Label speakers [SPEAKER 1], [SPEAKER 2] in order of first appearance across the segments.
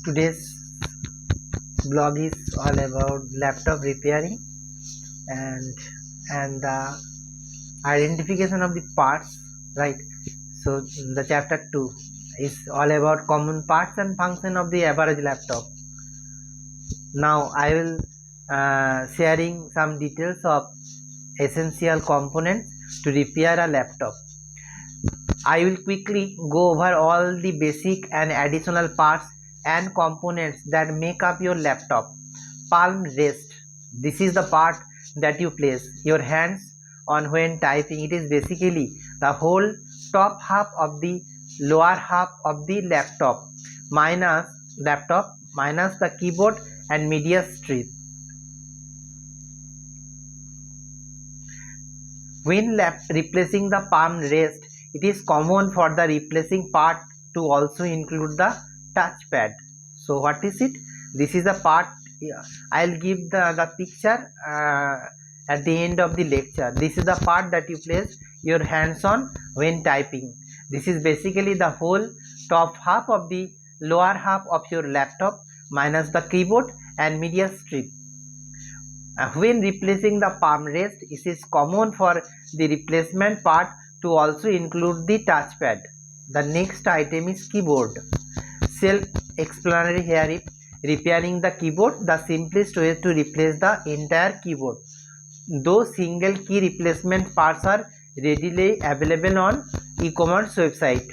[SPEAKER 1] Today's blog is all about laptop repairing and the identification of the parts, right? So the chapter 2 is all about common parts and function of the average laptop. Now I will sharing some details of essential components to repair a laptop. I will quickly go over all the basic and additional parts and components that make up your laptop. Palm rest. This is the part that you place your hands on when typing. It is basically the whole top half of the lower half of the laptop minus the keyboard and media strip. When replacing the palm rest, it is common for the replacing part to also include the touchpad. So what is it? This is the part. I'll give the picture at the end of the lecture. This is the part that you place your hands on when typing. This is basically the whole top half of the lower half of your laptop minus the keyboard and media strip. When replacing the palm rest, it is common for the replacement part to also include the touchpad. The next item is keyboard. Self-explanatory here. Repairing the keyboard, the simplest way to replace the entire keyboard. Those single key replacement parts are readily available on e-commerce website.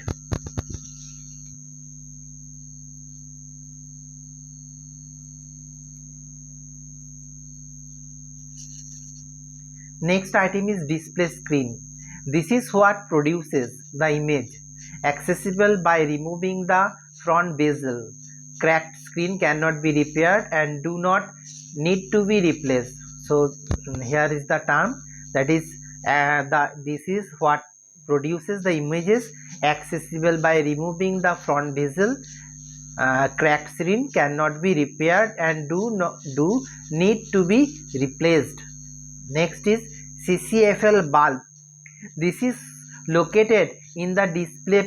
[SPEAKER 1] Next item is display screen. This is what produces the image, accessible by removing the front bezel. Cracked screen cannot be repaired and do not need to be replaced. So here is the term, that is this is what produces the images, accessible by removing the front bezel. Cracked screen cannot be repaired and do need to be replaced. Next is CCFL bulb. This is located in the display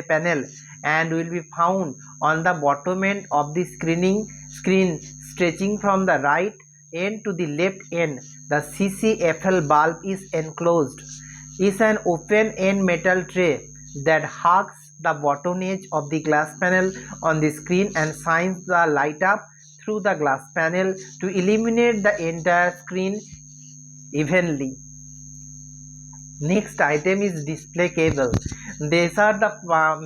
[SPEAKER 1] panel. And will be found on the bottom end of the screen stretching from the right end to the left end. The CCFL bulb is enclosed. Is an open end metal tray that hugs the bottom edge of the glass panel on the screen and shines the light up through the glass panel to illuminate the entire screen evenly. Next item is display cable. These are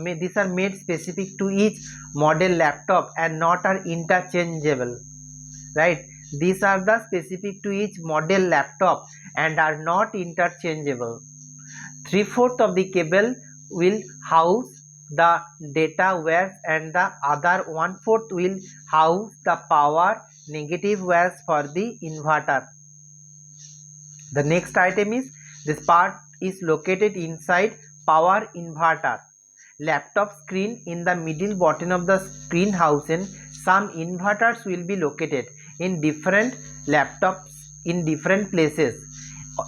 [SPEAKER 1] made specific to each model laptop and not are interchangeable, right? These are the specific to each model laptop and are not interchangeable. 3/4 of the cable will house the data wires and the other 1/4 will house the power negative wires for the inverter. The next item is, this part is located inside power inverter. Laptop screen in the middle bottom of the screen housing. Some inverters will be located in different laptops in different places.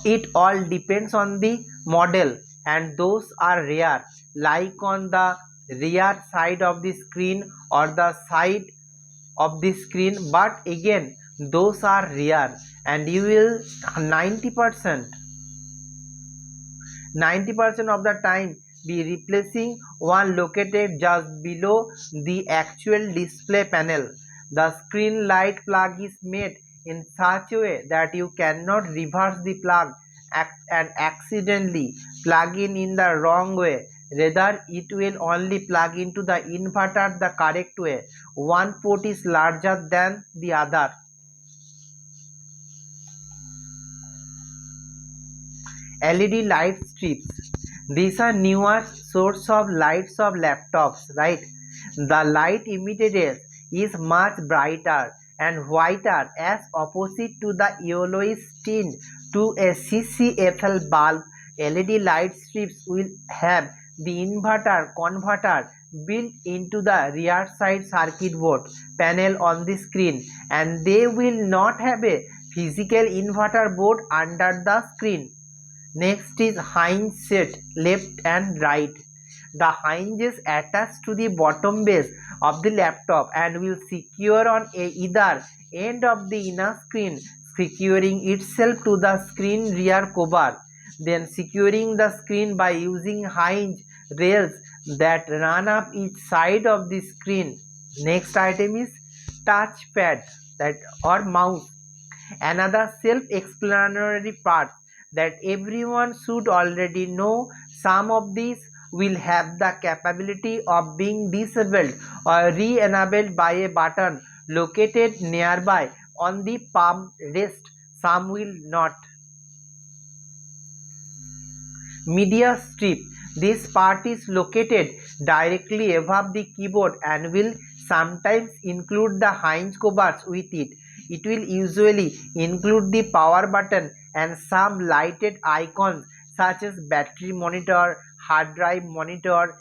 [SPEAKER 1] It all depends on the model and those are rare, like on the rear side of the screen or the side of the screen, but again those are rare and you will 90% of the time be replacing one located just below the actual display panel. The screen light plug is made in such a way that you cannot reverse the plug and accidentally plug in the wrong way. Rather, it will only plug into the inverter the correct way. One port is larger than the other. LED light strips. These are newer source of lights of laptops, right? The light emitted is much brighter and whiter as opposite to the yellowish tint to a CCFL bulb. LED light strips will have the inverter converter built into the rear side circuit board panel on the screen, and they will not have a physical inverter board under the screen. Next is hinge set, left and right. The hinges attached to the bottom base of the laptop and will secure on either end of the inner screen, securing itself to the screen rear cover, then securing the screen by using hinge rails that run up each side of the screen. Next item is touchpad that or mouse, another self-explanatory part that everyone should already know. Some of these will have the capability of being disabled or re-enabled by a button located nearby on the palm rest. Some will not. Media strip. This part is located directly above the keyboard and will sometimes include the hinge covers with it. It will usually include the power button and some lighted icons such as battery monitor, hard drive monitor,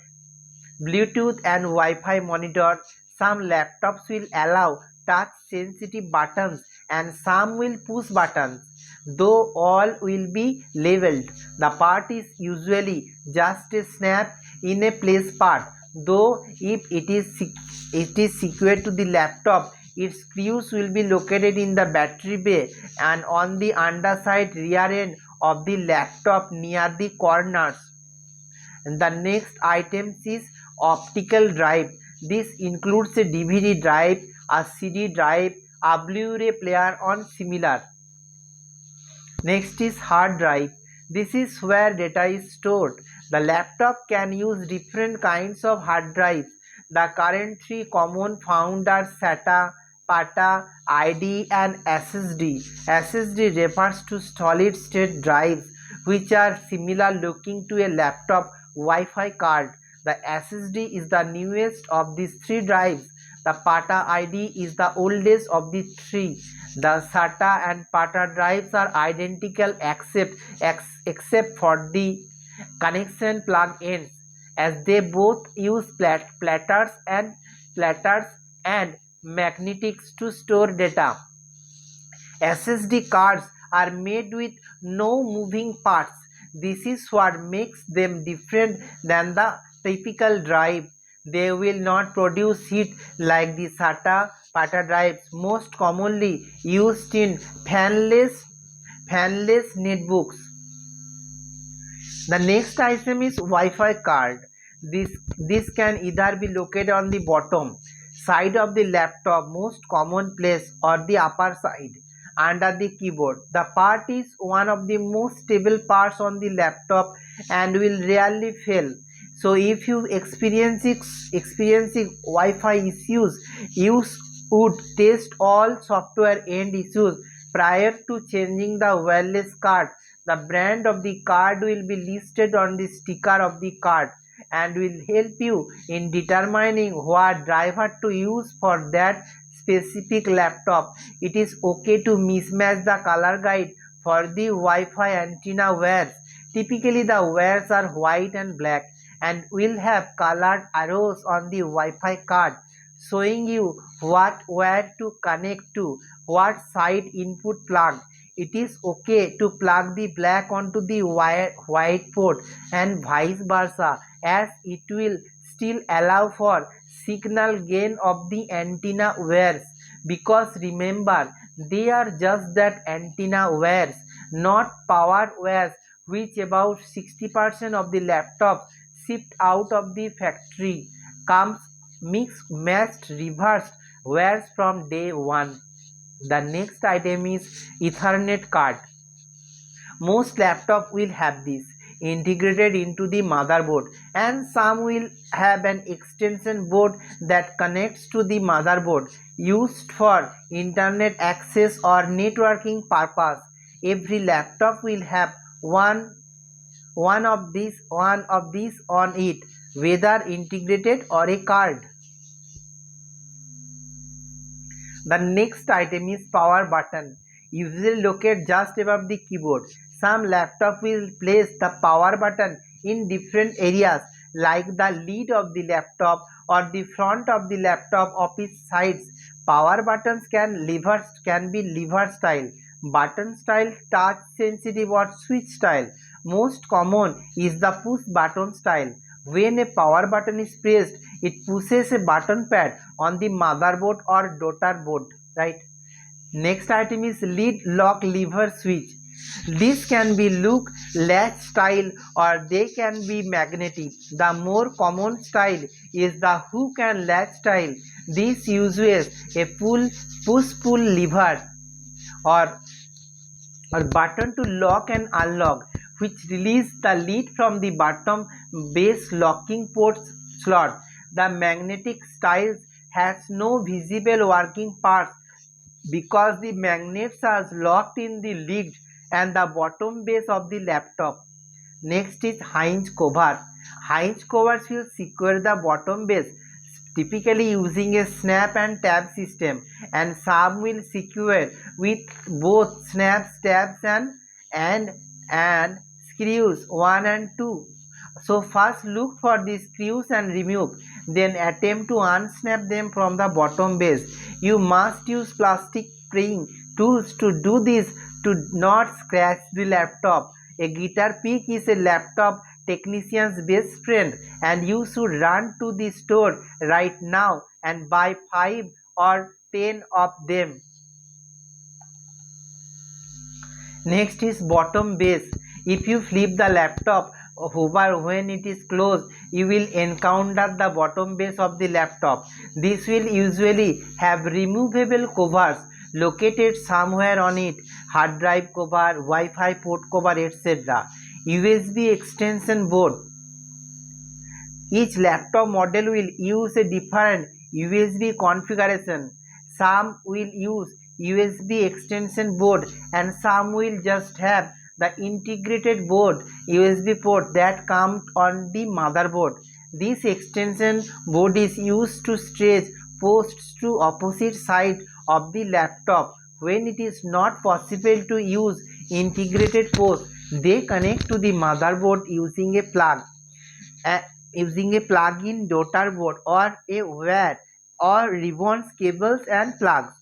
[SPEAKER 1] Bluetooth and Wi-Fi monitor. Some laptops will allow touch sensitive buttons and some will push buttons, though all will be labeled. The part is usually just a snap in a place part, though if it is secured to the laptop, its screws will be located in the battery bay and on the underside rear end of the laptop near the corners. And the next item is optical drive. This includes a DVD drive, a CD drive, a Blu-ray player on similar. Next is hard drive. This is where data is stored. The laptop can use different kinds of hard drives. The current three common found are SATA, PATA, ID and SSD. SSD refers to solid state drives which are similar looking to a laptop Wi-Fi card. The SSD is the newest of these three drives. The PATA ID is the oldest of the three. The SATA and PATA drives are identical except for the connection plug ends, as they both use platters and magnetics to store data. SSD cards are made with no moving parts. This is what makes them different than the typical drive. They will not produce heat like the SATA PATA drives most commonly used in fanless netbooks. The next item is Wi-Fi card. This can either be located on the bottom side of the laptop, most common place, or the upper side under the keyboard. The part is one of the most stable parts on the laptop and will rarely fail. So if you experiencing Wi-Fi issues, you would test all software end issues prior to changing the wireless card. The brand of the card will be listed on the sticker of the card and will help you in determining what driver to use for that specific laptop. It is okay to mismatch the color guide for the Wi-Fi antenna wires. Typically the wires are white and black and will have colored arrows on the Wi-Fi card showing you what wire to connect to what side input plug. It is okay to plug the black onto the white port and vice versa, as it will still allow for signal gain of the antenna wires, because remember, they are just that, antenna wires, not power wires, which about 60% of the laptops shipped out of the factory comes mixed, matched, reversed wires from day one. The next item is Ethernet card. Most laptops will have this integrated into the motherboard, and some will have an extension board that connects to the motherboard used for internet access or networking purpose. Every laptop will have one of these on it, whether integrated or a card. The next item is power button, usually located just above the keyboard. Some laptops will place the power button in different areas like the lid of the laptop or the front of the laptop of its sides. Power buttons can be lever style, button style, touch sensitive or switch style. Most common is the push button style. When a power button is pressed, it pushes a button pad on the motherboard or daughter board, right? Next item is lead lock lever switch. This can be look latch style or they can be magnetic. The more common style is the hook and latch style. This uses a push-pull lever or button to lock and unlock, which release the lead from the bottom base locking port slot. The magnetic style has no visible working parts because the magnets are locked in the lid and the bottom base of the laptop. Next is hinge cover. Hinge covers will secure the bottom base, typically using a snap and tab system, and some will secure with both snaps, tabs and screws 1 and 2. So first look for the screws and remove, then attempt to unsnap them from the bottom base. You must use plastic prying tools to do this to not scratch the laptop. A guitar pick is a laptop technician's best friend, and you should run to the store right now and buy 5 or 10 of them. Next is bottom base. If you flip the laptop over when it is closed, you will encounter the bottom base of the laptop. This will usually have removable covers located somewhere on it, hard drive cover, Wi-Fi port cover, etc. USB extension board. Each laptop model will use a different USB configuration. Some will use USB extension board and some will just have the integrated board USB port that comes on the motherboard. This extension board is used to stretch ports to opposite side of the laptop. When it is not possible to use integrated ports, they connect to the motherboard using a plug-in daughter board or a wire or ribbons, cables and plugs.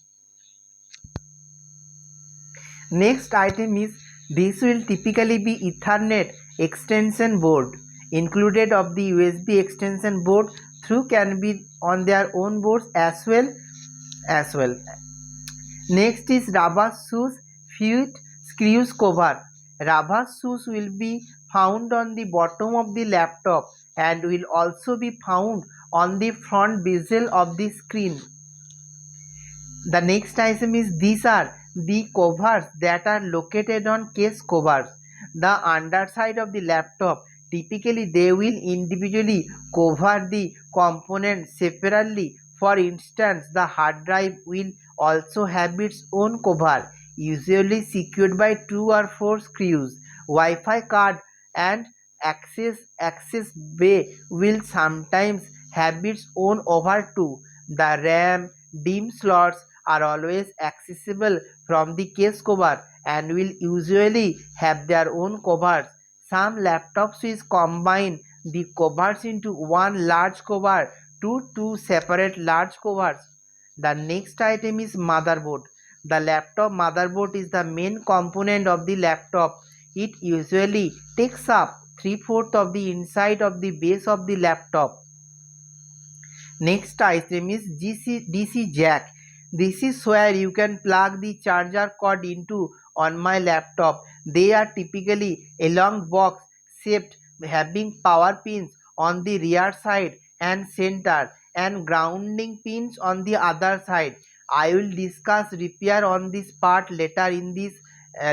[SPEAKER 1] Next item is, this will typically be Ethernet extension board. Included of the USB extension board through can be on their own boards as well. Next is rubber shoes fluid screws cover. Rubber shoes will be found on the bottom of the laptop and will also be found on the front bezel of the screen. The next item is, these are the covers that are located on case covers. The underside of the laptop, typically they will individually cover the components separately. For instance, the hard drive will also have its own cover, usually secured by 2 or 4 screws. Wi-Fi card and access bay will sometimes have its own over too. The RAM, DIMM slots are always accessible from the case cover and will usually have their own covers. Some laptops will combine the covers into one large cover to 2 separate large covers. The next item is motherboard. The laptop motherboard is the main component of the laptop. It usually takes up 3/4 of the inside of the base of the laptop. Next item is DC jack. This is where you can plug the charger cord into on my laptop. They are typically a long box shaped having power pins on the rear side and center and grounding pins on the other side. I will discuss repair on this part later in this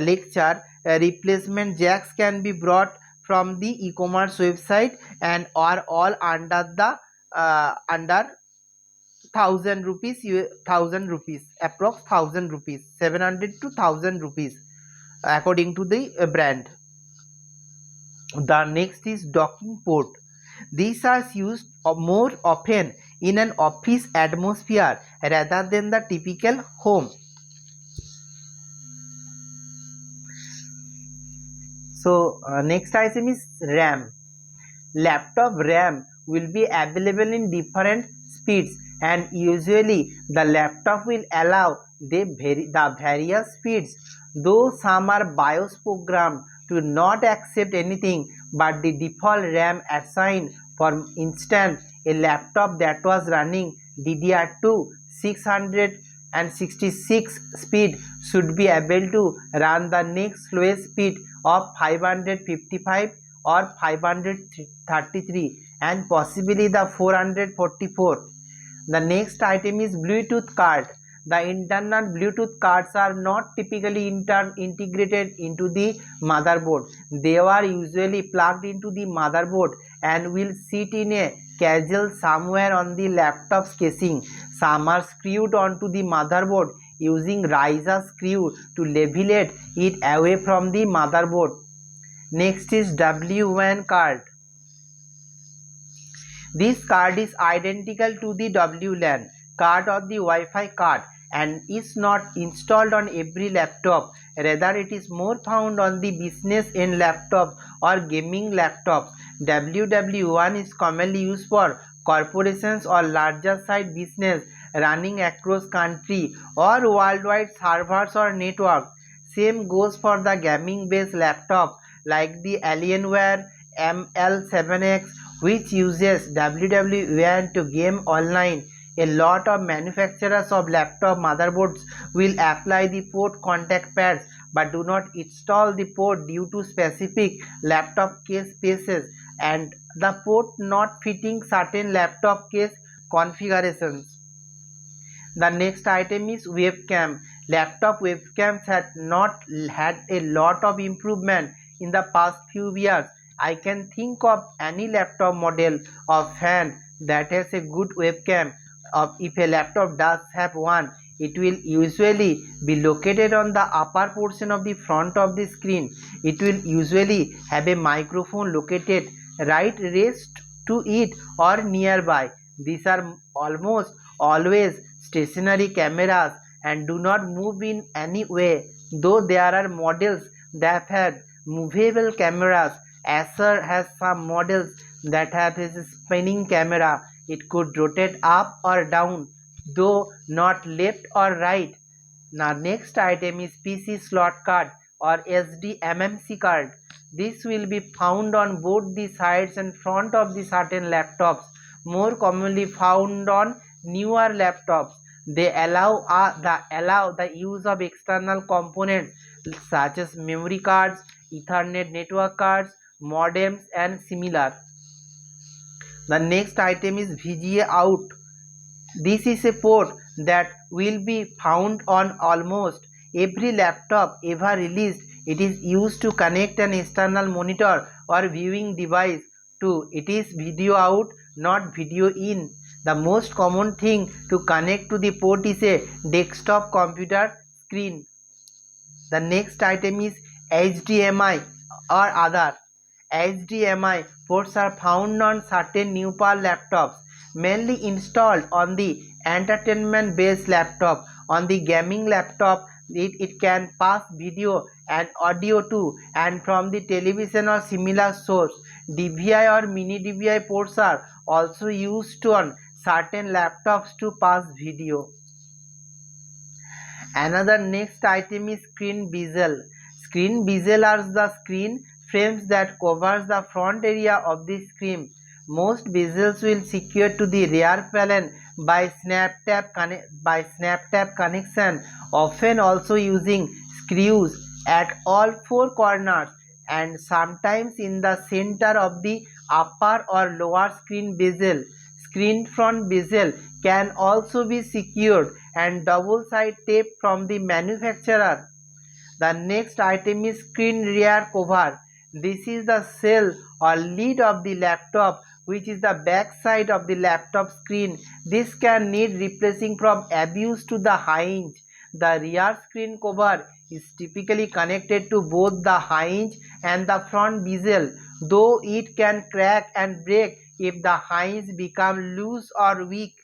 [SPEAKER 1] lecture. Replacement jacks can be brought from the e-commerce website and are all under the under 1000 rupees, approx 1000 rupees, 700 to 1000 rupees according to the brand. The next is docking port. These are used more often in an office atmosphere rather than the typical home. So next item is RAM. Laptop RAM will be available in different speeds, and usually the laptop will allow the various speeds, though some are BIOS programmed to not accept anything but the default RAM assigned For instance, a laptop that was running DDR2 666 speed should be able to run the next slowest speed of 555 or 533 and possibly the 444. The next item is Bluetooth card. The internal Bluetooth cards are not typically integrated into the motherboard. They are usually plugged into the motherboard and will sit in a casual somewhere on the laptop's casing. Some are screwed onto the motherboard using riser screw to levelate it away from the motherboard. Next is WLAN card. This card is identical to the WLAN card or the Wi-Fi card and is not installed on every laptop. Rather, it is more found on the business end laptops or gaming laptops. WW1 is commonly used for corporations or larger size business running across country or worldwide servers or networks. Same goes for the gaming based laptop like the Alienware ML7X, which uses WW1 to game online. A lot of manufacturers of laptop motherboards will apply the port contact pads but do not install the port due to specific laptop case spaces and the port not fitting certain laptop case configurations. The next item is webcam. Laptop webcams had not had a lot of improvement in the past few years. I can think of any laptop model of hand that has a good webcam. If a laptop does have one, it will usually be located on the upper portion of the front of the screen. It will usually have a microphone located right next to it or nearby. These are almost always stationary cameras and do not move in any way, though there are models that have movable cameras. Acer has some models that have a spinning camera. It could rotate up or down, though not left or right. Now next item is PC slot card or SDMMC card. This will be found on both the sides and front of the certain laptops, more commonly found on newer laptops. They allow the use of external components such as memory cards, Ethernet network cards, modems and similar. The next item is VGA out. This is a port that will be found on almost every laptop ever released. It is used to connect an external monitor or viewing device to. It is video out, not video in. The most common thing to connect to the port is a desktop computer screen. The next item is HDMI or other. HDMI ports are found on certain newer laptops, mainly installed on the entertainment based laptop. On the gaming laptop, it can pass video and audio to and from the television or similar source. DVI or mini DVI ports are also used on certain laptops to pass video. Another next item is screen bezel. Screen bezel are the screen frames that covers the front area of the screen. Most bezels will secure to the rear panel by snap tap connection, often also using screws at all four corners and sometimes in the center of the upper or lower screen bezel. Screen front bezel can also be secured and double-side tape from the manufacturer. The next item is screen rear cover. This is the shell or lid of the laptop, which is the back side of the laptop screen. This can need replacing from abuse to the hinge. The rear screen cover is typically connected to both the hinge and the front bezel, though it can crack and break if the hinge become loose or weak.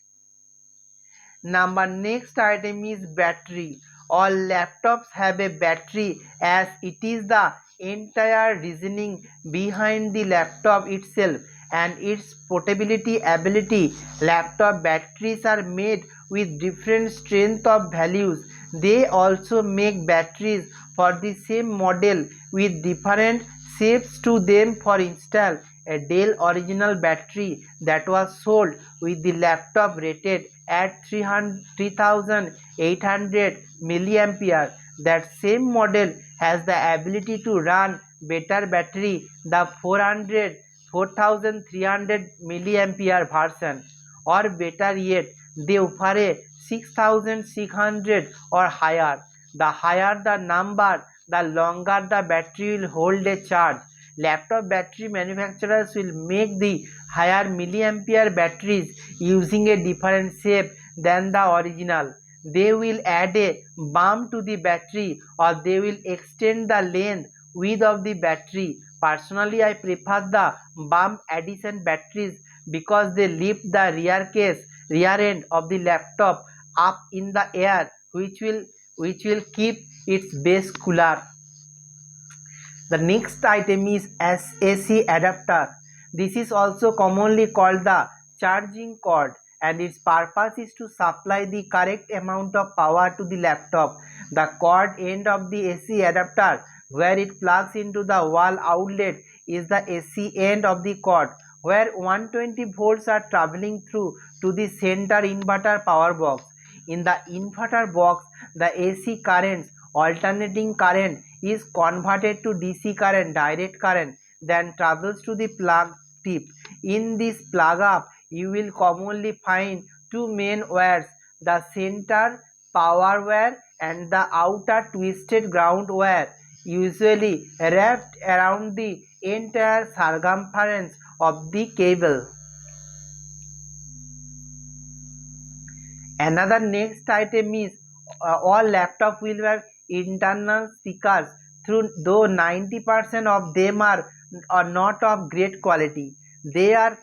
[SPEAKER 1] Next item is battery. All laptops have a battery as it is the entire reasoning behind the laptop itself and its portability ability. Laptop batteries are made with different strength of values. They also make batteries for the same model with different shapes to them. For instance, a Dell original battery that was sold with the laptop rated at 3800 milliampere. That same model has the ability to run better battery, the 4300 milliampere version, or better yet, they offer a 6600 or higher. The higher the number, the longer the battery will hold a charge. Laptop battery manufacturers will make the higher milliampere batteries using a different shape than the original. They will add a bump to the battery, or they will extend the length width of the battery. Personally, I prefer the bump addition batteries because they lift the rear end of the laptop up in the air, which will keep its base cooler. The next item is AC adapter. This is also commonly called the charging cord, and its purpose is to supply the correct amount of power to the laptop. The cord end of the AC adapter, where it plugs into the wall outlet, is the AC end of the cord, where 120 volts are traveling through to the center inverter power box. In the inverter box, the AC currents, alternating current, is converted to DC current, direct current, then travels to the plug tip. In this plug up, you will commonly find two main wires, the center power wire and the outer twisted ground wire, usually wrapped around the entire circumference of the cable. Another next item is all laptop will have internal speakers, though 90% of them are not of great quality. They are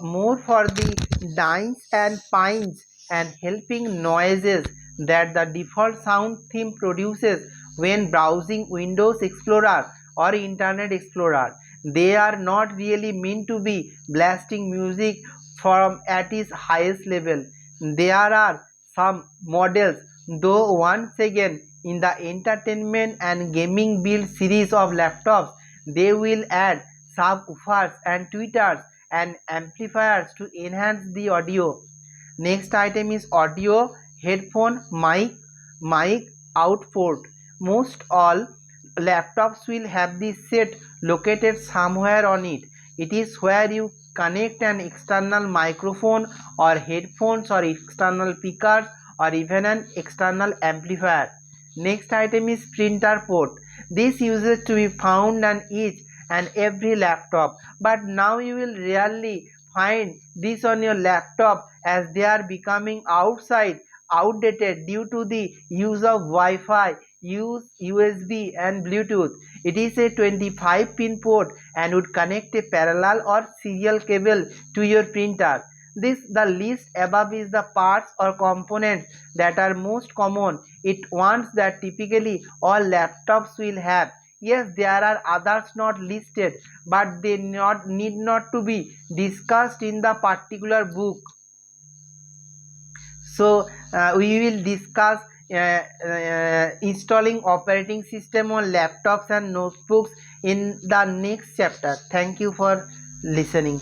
[SPEAKER 1] more for the dines and pines and helping noises that the default sound theme produces when browsing Windows Explorer or Internet Explorer. They are not really meant to be blasting music from at its highest level. There are some models, though, once again, in the entertainment and gaming build series of laptops, they will add subwoofers and tweeters and amplifiers to enhance the audio. Next item is audio headphone mic out port. Most all laptops will have the set located somewhere on it. It is where you connect an external microphone or headphones or external speakers or even an external amplifier. Next item is printer port. This uses to be found on each and every laptop, but now you will rarely find this on your laptop as they are becoming outdated due to the use of Wi-Fi, USB and Bluetooth. It is a 25-pin port and would connect a parallel or serial cable to your printer. The list above is the parts or components that are most common. It ones that typically all laptops will have. Yes, there are others not listed, but they need not to be discussed in the particular book. So we will discuss installing operating system on laptops and notebooks in the next chapter. Thank you for listening.